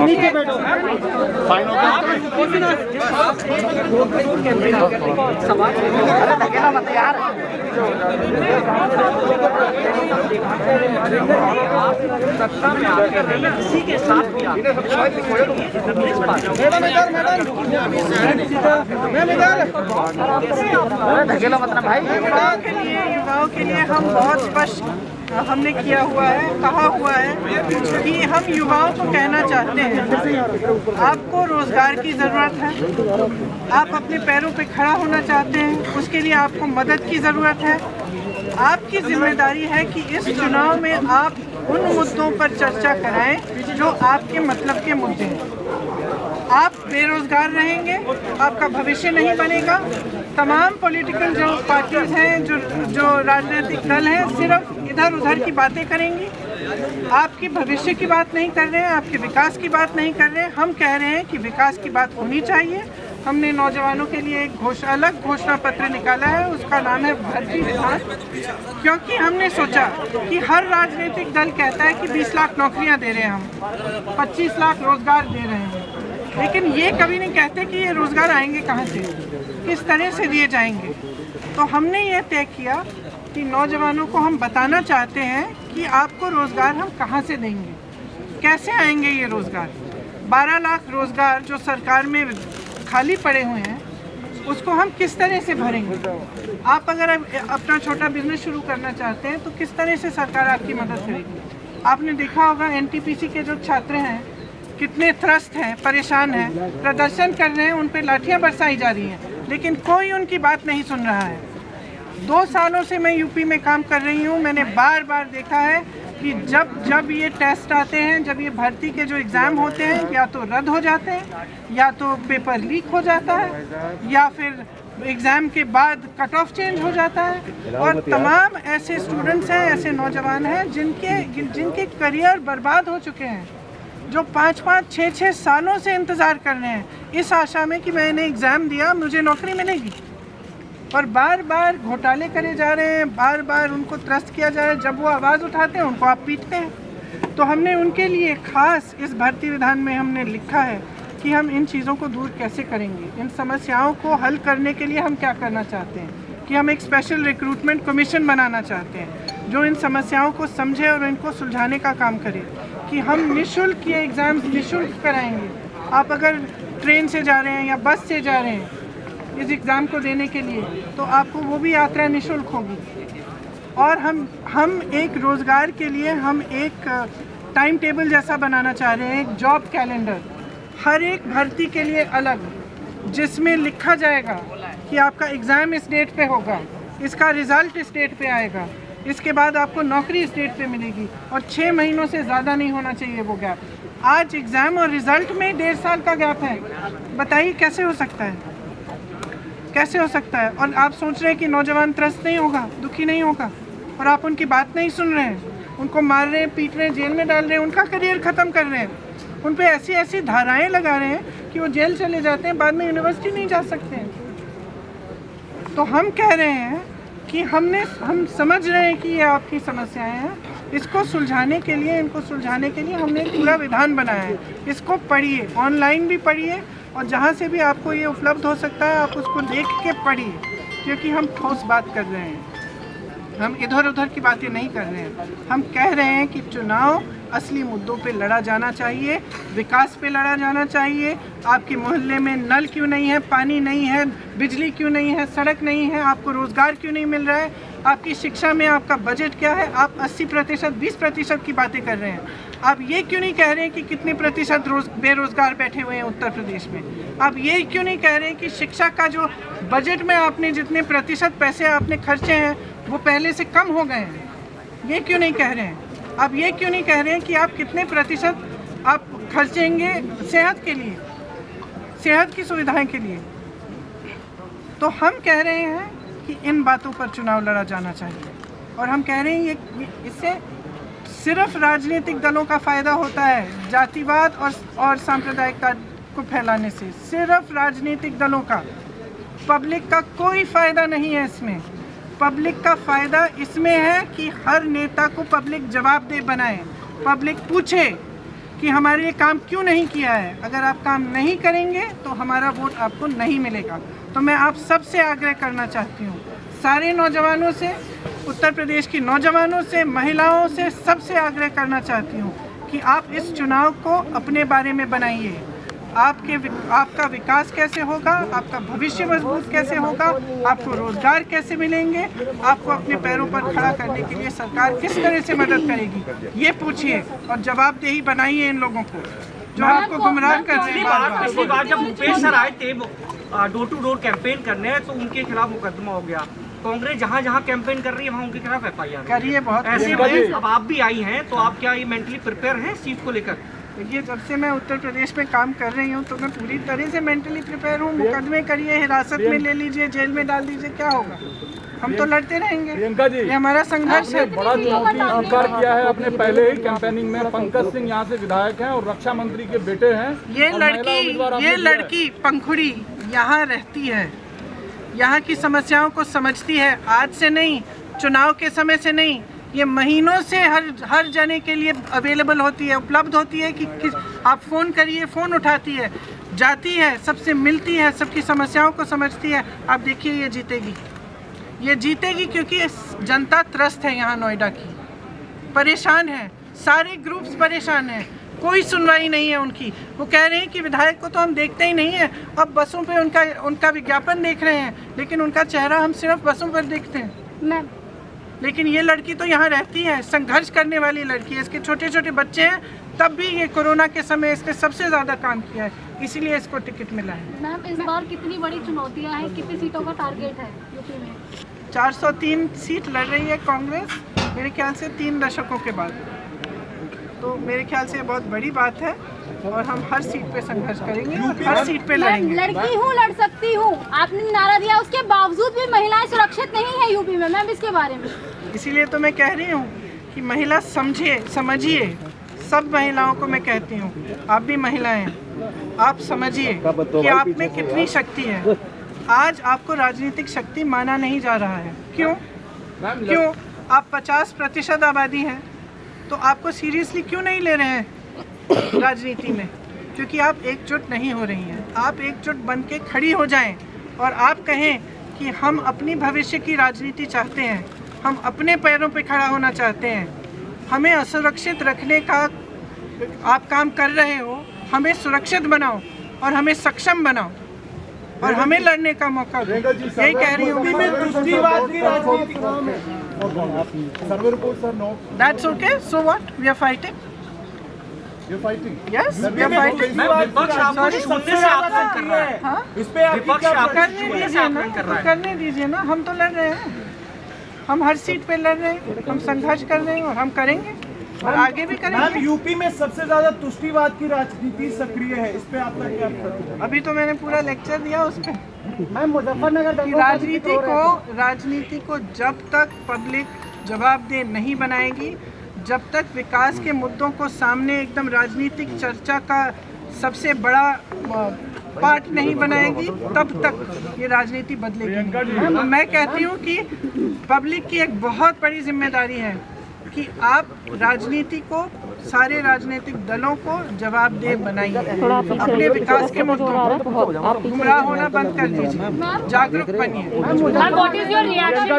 नीचे बैठो। धकेला मत यार। इसी के साथ भी धकेला मत ना भाई। युवाओं के लिए हम बहुत स्पष्ट हमने किया हुआ है, कहा हुआ है कि हम युवाओं को कहना चाहते हैं आपको रोजगार की ज़रूरत है, आप अपने पैरों पे खड़ा होना चाहते हैं, उसके लिए आपको मदद की ज़रूरत है। आपकी जिम्मेदारी है कि इस चुनाव में आप उन मुद्दों पर चर्चा कराएं जो आपके मतलब के मुद्दे हैं। आप बेरोजगार रहेंगे, आपका भविष्य नहीं बनेगा। तमाम पॉलिटिकल जो पार्टीज हैं, जो राजनीतिक दल हैं, सिर्फ इधर उधर की बातें करेंगी, आपकी भविष्य की बात नहीं कर रहे हैं, आपके विकास की बात नहीं कर रहे हैं। हम कह रहे हैं कि विकास की बात होनी चाहिए। हमने नौजवानों के लिए एक अलग घोषणा पत्र निकाला है, उसका नाम है भर्ती विधान, क्योंकि हमने सोचा कि हर राजनीतिक दल कहता है कि 20 लाख नौकरियां दे रहे हैं, हम 25 लाख रोजगार दे रहे हैं, लेकिन ये कभी नहीं कहते कि ये रोजगार आएंगे कहाँ से, किस तरह से दिए जाएंगे। तो हमने ये तय किया कि नौजवानों को हम बताना चाहते हैं कि आपको रोजगार हम कहाँ से देंगे, कैसे आएंगे ये रोजगार। 12 लाख रोजगार जो सरकार में खाली पड़े हुए हैं, उसको हम किस तरह से भरेंगे। आप अगर अपना छोटा बिजनेस शुरू करना चाहते हैं तो किस तरह से सरकार आपकी मदद करेगी। आपने देखा होगा एनटीपीसी के जो छात्र हैं कितने त्रस्त हैं, परेशान हैं, प्रदर्शन कर रहे हैं, उन पर लाठियां बरसाई जा रही हैं, लेकिन कोई उनकी बात नहीं सुन रहा है। 2 सालों से मैं यूपी में काम कर रही हूँ, मैंने बार बार देखा है कि जब ये टेस्ट आते हैं, जब ये भर्ती के जो एग्ज़ाम होते हैं, या तो रद्द हो जाते हैं, या तो पेपर लीक हो जाता है, या फिर एग्ज़ाम के बाद कट ऑफ चेंज हो जाता है। और तमाम ऐसे स्टूडेंट्स हैं, ऐसे नौजवान हैं जिनके करियर बर्बाद हो चुके हैं, जो 5-5, 6-6 सालों से इंतज़ार कर रहे हैं इस आशा में कि मैंने एग्ज़ाम दिया, मुझे नौकरी मिलेगी। और बार बार घोटाले करे जा रहे हैं, बार बार उनको त्रस्त किया जा रहा है। जब वो आवाज़ उठाते हैं उनको आप पीटते हैं। तो हमने उनके लिए खास इस भर्ती विधान में हमने लिखा है कि हम इन चीज़ों को दूर कैसे करेंगे, इन समस्याओं को हल करने के लिए हम क्या करना चाहते हैं कि हम एक स्पेशल रिक्रूटमेंट कमीशन बनाना चाहते हैं जो इन समस्याओं को समझे और इनको सुलझाने का काम करे, कि हम निःशुल्क ये एग्ज़ाम निःशुल्क कराएंगे। आप अगर ट्रेन से जा रहे हैं या बस से जा रहे हैं इस एग्ज़ाम को देने के लिए, तो आपको वो भी यात्रा निःशुल्क होगी। और हम एक रोज़गार के लिए हम एक टाइम टेबल जैसा बनाना चाह रहे हैं, एक जॉब कैलेंडर हर एक भर्ती के लिए अलग, जिसमें लिखा जाएगा कि आपका एग्ज़ाम इस डेट पे होगा, इसका रिज़ल्ट इस डेट पे आएगा, इसके बाद आपको नौकरी इस डेट पे मिलेगी, और 6 महीनों से ज़्यादा नहीं होना चाहिए वो गैप। आज एग्ज़ाम और रिज़ल्ट में 1.5 साल का गैप है। बताइए कैसे हो सकता है, कैसे हो सकता है। और आप सोच रहे हैं कि नौजवान त्रस्त नहीं होगा, दुखी नहीं होगा, और आप उनकी बात नहीं सुन रहे हैं, उनको मार रहे हैं, पीट रहे हैं, जेल में डाल रहे हैं, उनका करियर ख़त्म कर रहे हैं, उन पे ऐसी ऐसी धाराएं लगा रहे हैं कि वो जेल चले जाते हैं, बाद में यूनिवर्सिटी नहीं जा सकते हैं। तो हम कह रहे हैं कि हम समझ रहे हैं कि ये आपकी समस्याएं हैं, इसको सुलझाने के लिए, इनको सुलझाने के लिए हमने एक पूरा विधान बनाया है। इसको पढ़िए, ऑनलाइन भी पढ़िए, और जहाँ से भी आपको ये उपलब्ध हो सकता है आप उसको देख के पढ़िए, क्योंकि हम ठोस बात कर रहे हैं, हम इधर उधर की बातें नहीं कर रहे हैं। हम कह रहे हैं कि चुनाव असली मुद्दों पे लड़ा जाना चाहिए, विकास पे लड़ा जाना चाहिए। आपके मोहल्ले में नल क्यों नहीं है, पानी नहीं है, बिजली क्यों नहीं है, सड़क नहीं है, आपको रोज़गार क्यों नहीं मिल रहा है, आपकी शिक्षा में आपका बजट क्या है, आप 80%, 20% की बातें कर रहे हैं। आप ये क्यों नहीं कह रहे हैं कि कितने प्रतिशत बेरोज़गार बैठे हुए हैं उत्तर प्रदेश में। आप ये क्यों नहीं कह रहे हैं कि शिक्षा का जो बजट में आपने जितने प्रतिशत पैसे आपने खर्चे हैं वो पहले से कम हो गए हैं। ये क्यों नहीं कह रहे हैं। आप ये क्यों नहीं कह रहे हैं कि आप कितने प्रतिशत आप खर्चेंगे सेहत के लिए, सेहत की सुविधाएं के लिए। तो हम कह रहे हैं कि इन बातों पर चुनाव लड़ा जाना चाहिए, और हम कह रहे हैं ये इससे सिर्फ राजनीतिक दलों का फ़ायदा होता है, जातिवाद और सांप्रदायिकता को फैलाने से सिर्फ राजनीतिक दलों का, पब्लिक का कोई फ़ायदा नहीं है इसमें। पब्लिक का फ़ायदा इसमें है कि हर नेता को पब्लिक जवाबदेह बनाए, पब्लिक पूछे कि हमारे लिए काम क्यों नहीं किया है। अगर आप काम नहीं करेंगे तो हमारा वोट आपको नहीं मिलेगा। तो मैं आप सबसे आग्रह करना चाहती हूँ, सारे नौजवानों से, उत्तर प्रदेश की नौजवानों से, महिलाओं से, सबसे आग्रह करना चाहती हूँ कि आप इस चुनाव को अपने बारे में बनाइए। आपका विकास कैसे होगा, आपका भविष्य मजबूत कैसे होगा, आपको रोजगार कैसे मिलेंगे, आपको अपने पैरों पर खड़ा करने के लिए सरकार किस तरह से मदद करेगी, ये पूछिए और जवाबदेही बनाइए इन लोगों को जो आपको गुमराह कर रहे हैं। पिछली बार जब भूपेश सर आए थे डोर टू डोर कैंपेन करने, तो उनके खिलाफ मुकदमा हो गया। कांग्रेस जहाँ जहाँ कैंपेन कर रही है वहाँ उनके खिलाफ FIR करिए। बहुत ऐसे में अब आप भी आई हैं, तो आप क्या ये मेंटली प्रिपेयर हैं इस चीज़ को लेकर? देखिए, जब से मैं उत्तर प्रदेश में काम कर रही हूँ तो मैं पूरी तरह से मेंटली प्रिपेयर हूँ। मुकदमे करिए, हिरासत में ले लीजिए, जेल में डाल दीजिए, क्या होगा, हम तो लड़ते रहेंगे। प्रियंका जी, ये हमारा संघर्ष है। बड़ा चुनौती स्वीकार किया है आपने पहले ही कैंपेनिंग में। पंकज सिंह यहाँ से विधायक हैं और रक्षा मंत्री के बेटे हैं। ये लड़की पंखुड़ी यहाँ रहती है, यहाँ की समस्याओं को समझती है। आज से नहीं, चुनाव के समय से नहीं, ये महीनों से हर जने के लिए अवेलेबल होती है, उपलब्ध होती है कि आप फ़ोन करिए, फ़ोन उठाती है, जाती है, सबसे मिलती है, सबकी समस्याओं को समझती है। आप देखिए, ये जीतेगी क्योंकि जनता त्रस्त है यहाँ नोएडा की, परेशान है, सारे ग्रुप्स परेशान हैं, कोई सुनवाई नहीं है उनकी। वो कह रहे हैं कि विधायक को तो हम देखते ही नहीं है, अब बसों पे उनका विज्ञापन देख रहे हैं, लेकिन उनका चेहरा हम सिर्फ बसों पर देखते हैं। लेकिन ये लड़की तो यहाँ रहती है, संघर्ष करने वाली लड़की है। इसके छोटे छोटे बच्चे हैं, तब भी ये कोरोना के समय इसने सबसे ज़्यादा काम किया है, इसीलिए इसको टिकट मिला है। मैम, इस बार कितनी बड़ी चुनौतियाँ हैं, कितनी सीटों का टारगेट है यूपी में? 403 सीट लड़ रही है कांग्रेस, मेरे ख्याल से 3 दशकों के बाद। तो मेरे ख्याल से बहुत बड़ी बात है और हम हर सीट पे संघर्ष करेंगे, हर सीट पे लड़ेंगे। लड़की हूँ, लड़ सकती हूँ, आपने नारा दिया, उसके बावजूद भी महिलाएं सुरक्षित नहीं है यूपी में। मैम, इसके बारे में इसीलिए तो मैं कह रही हूँ कि महिला समझिए। सब महिलाओं को मैं कहती हूँ, आप भी महिलाएं हैं, आप समझिए कि आप में कितनी शक्ति है। आज आपको राजनीतिक शक्ति माना नहीं जा रहा है। क्यों? आप 50% आबादी हैं, तो आपको सीरियसली क्यों नहीं ले रहे हैं राजनीति में? क्योंकि आप एकजुट नहीं हो रही हैं। आप एकजुट बन के खड़ी हो जाएं और आप कहें कि हम अपनी भविष्य की राजनीति चाहते हैं, हम अपने पैरों पे खड़ा होना चाहते हैं। हमें असुरक्षित रखने का आप काम कर रहे हो, हमें सुरक्षित बनाओ और हमें सक्षम बनाओ और हमें लड़ने का मौका दो। यही कह रही हूँ। That's okay. So what? We are fighting. You're fighting. Yes, we are fighting. विपक्ष आपको शून्य से आक्रमण कर रहा है। हाँ? इस पे विपक्ष आपको करने शून्य से दीजिए आक्रमण कर रहा ना, है। करने दीजिए ना। हम तो लड़ रहे हैं, हम हर सीट पे लड़ रहे हैं, हम संघर्ष कर रहे हैं और हम करेंगे और आगे भी करेंगे। यूपी में सबसे ज्यादा तुष्टिवाद की राजनीति सक्रिय है, इस पे आपका क्या है? अभी तो मैंने पूरा लेक्चर दिया उस पे। मैम, मुजफ्फरनगर राजनीति को जब तक पब्लिक जवाबदेह नहीं बनाएगी, जब तक विकास के मुद्दों को सामने एकदम राजनीतिक चर्चा का सबसे बड़ा पार्ट नहीं बनाएगी, तब तक ये राजनीति बदलेगी। तो मैं कहती हूँ कि पब्लिक की एक बहुत बड़ी जिम्मेदारी है कि आप राजनीति को, सारे राजनीतिक दलों को जवाबदेह बनाइए। अपने विकास के मुद्दों पर गुमराह होना बंद कर दीजिए, जागरूक बनिए। What is your reaction to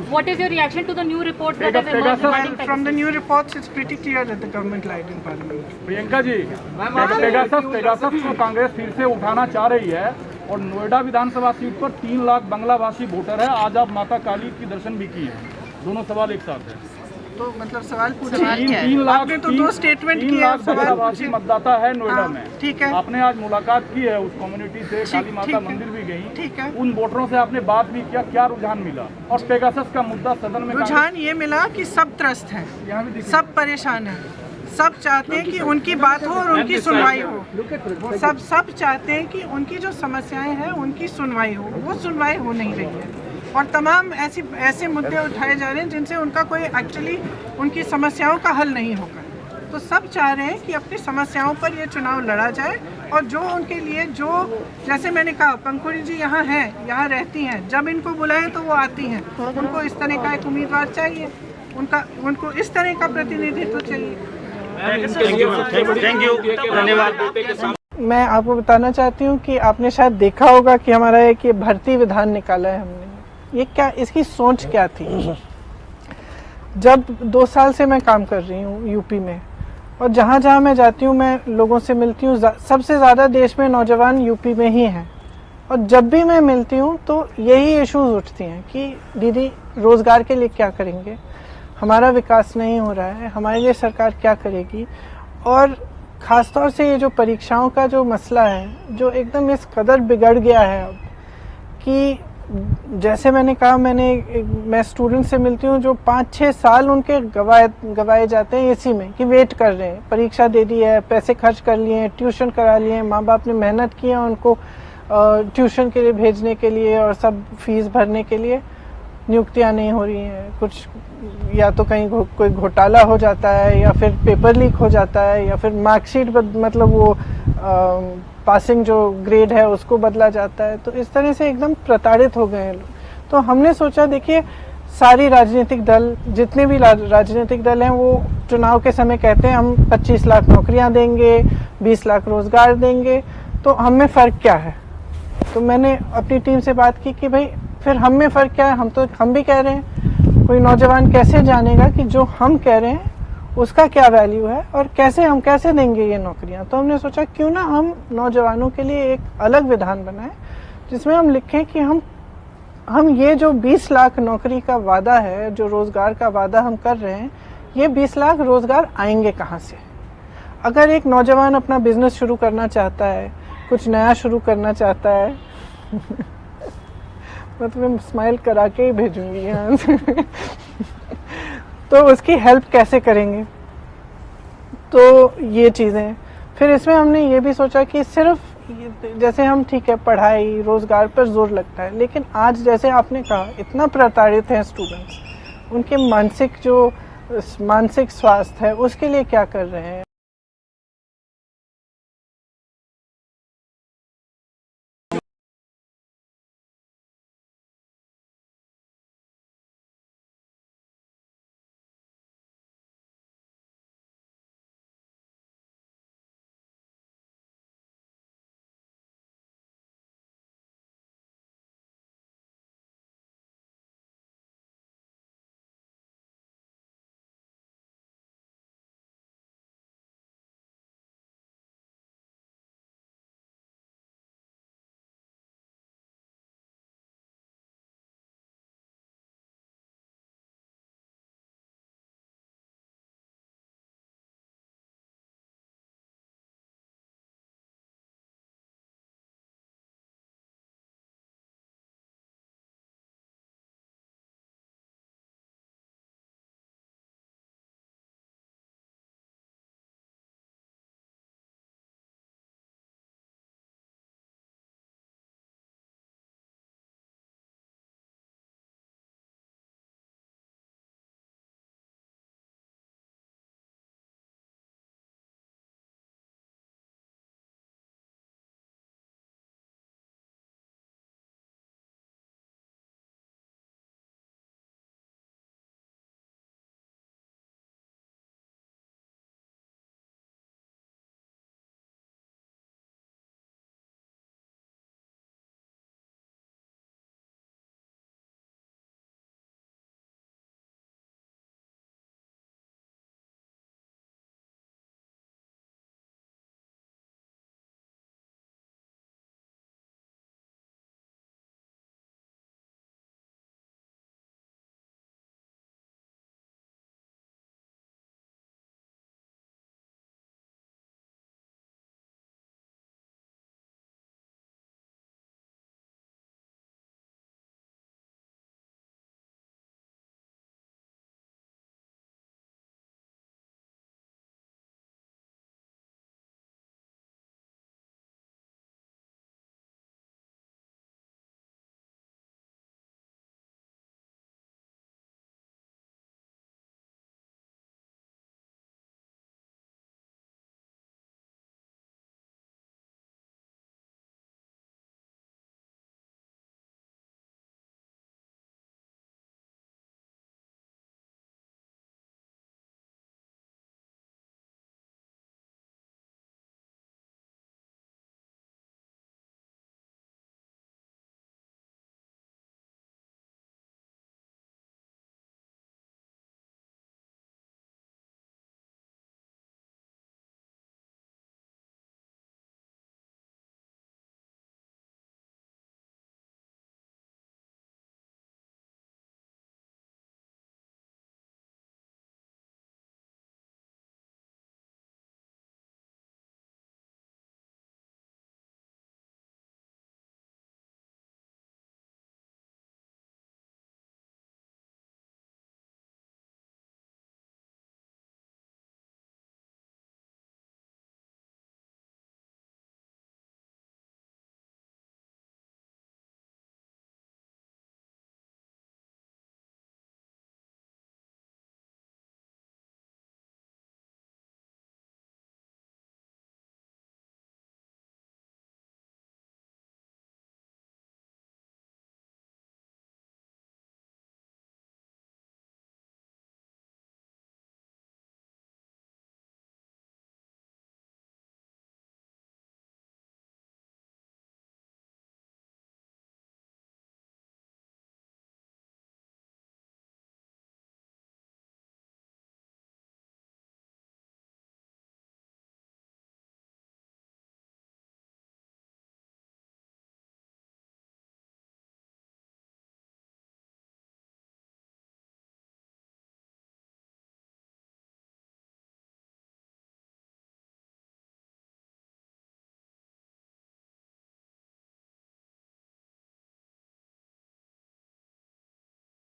What is your reaction to the new reports that have emerged? Well, from the new reports, it's pretty clear that the government lied in parliament. Priyanka ji, Pegasus को कांग्रेस फिर से उठाना चाह रही है और नोएडा विधानसभा seat पर 3 lakh बांग्लाभाषी voter है। आज आप माता काली की दर्शन भी किए हैं। दोनों सवाल एक साथ है। तो मतलब सवाल पूछिए। 3 लाख आपने तो 2 स्टेटमेंट किए, बांग्लाभाषी मतदाता है नोएडा में। ठीक है। आपने आज मुलाकात की है उस कम्युनिटी से, काली माता मंदिर भी गई। ठीक है। उन वोटरों से आपने बात भी किया, क्या रुझान मिला? और पेगासस का मुद्दा सदन में रुझान ये मिला कि सब त्रस्त हैं, सब परेशान हैं, सब चाहते हैं कि उनकी बात हो और उनकी सुनवाई हो। सब चाहते हैं कि उनकी जो समस्याएं हैं उनकी सुनवाई हो, वो सुनवाई हो नहीं रही है और तमाम ऐसे मुद्दे उठाए जा रहे हैं जिनसे उनका कोई एक्चुअली उनकी समस्याओं का हल नहीं होगा। तो सब चाह रहे हैं कि अपनी समस्याओं पर ये चुनाव लड़ा जाए और जो उनके लिए, जो जैसे मैंने कहा, पंखुड़ी जी यहाँ हैं, यहाँ रहती हैं, जब इनको बुलाएं तो वो आती हैं। उनको इस तरह का एक उम्मीदवार चाहिए, उनको इस तरह का प्रतिनिधित्व चाहिए। थैंक यू, धन्यवाद। मैं आपको बताना चाहती हूँ कि आपने शायद देखा होगा कि हमारा एक ये भर्ती विधान निकाला है हमने। ये क्या, इसकी सोच क्या थी? जब 2 साल से मैं काम कर रही हूँ यूपी में, और जहाँ जहाँ मैं जाती हूँ मैं लोगों से मिलती हूँ, सबसे ज़्यादा देश में नौजवान यूपी में ही हैं। और जब भी मैं मिलती हूँ तो यही इश्यूज उठती हैं कि दीदी रोज़गार के लिए क्या करेंगे, हमारा विकास नहीं हो रहा है, हमारे लिए सरकार क्या करेगी। और ख़ासतौर से ये जो परीक्षाओं का जो मसला है, जो एकदम इस कदर बिगड़ गया है अब कि जैसे मैंने कहा, मैं स्टूडेंट से मिलती हूँ जो 5-6 साल उनके गवाए जाते हैं इसी में कि वेट कर रहे हैं, परीक्षा दे दी है, पैसे खर्च कर लिए हैं, ट्यूशन करा लिए हैं, माँ बाप ने मेहनत की है उनको ट्यूशन के लिए भेजने के लिए और सब फीस भरने के लिए, नियुक्तियाँ नहीं हो रही हैं। कुछ या तो कहीं कोई घोटाला हो जाता है, या फिर पेपर लीक हो जाता है, या फिर मार्कशीट मतलब वो पासिंग जो ग्रेड है उसको बदला जाता है। तो इस तरह से एकदम प्रताड़ित हो गए हैं लोग। तो हमने सोचा, देखिए सारी राजनीतिक दल, जितने भी राजनीतिक दल हैं, वो चुनाव के समय कहते हैं हम 25 लाख नौकरियां देंगे, 20 लाख रोजगार देंगे। तो हम में फ़र्क क्या है? तो मैंने अपनी टीम से बात की कि भाई फिर हम में फ़र्क क्या है? हम भी कह रहे हैं, कोई नौजवान कैसे जानेगा कि जो हम कह रहे हैं उसका क्या वैल्यू है और हम कैसे देंगे ये नौकरियां। तो हमने सोचा क्यों ना हम नौजवानों के लिए एक अलग विधान बनाएं जिसमें हम लिखें कि हम ये जो 20 लाख नौकरी का वादा है, जो रोज़गार का वादा हम कर रहे हैं, ये 20 लाख रोज़गार आएंगे कहाँ से? अगर एक नौजवान अपना बिजनेस शुरू करना चाहता है, कुछ नया शुरू करना चाहता है मैं तुम्हें स्माइल करा के ही भेजूंगी यहाँ से तो उसकी हेल्प कैसे करेंगे? तो ये चीज़ें, फिर इसमें हमने ये भी सोचा कि सिर्फ जैसे हम ठीक है पढ़ाई रोज़गार पर जोर लगता है, लेकिन आज जैसे आपने कहा इतना प्रताड़ित हैं स्टूडेंट्स, उनके मानसिक स्वास्थ्य है उसके लिए क्या कर रहे हैं?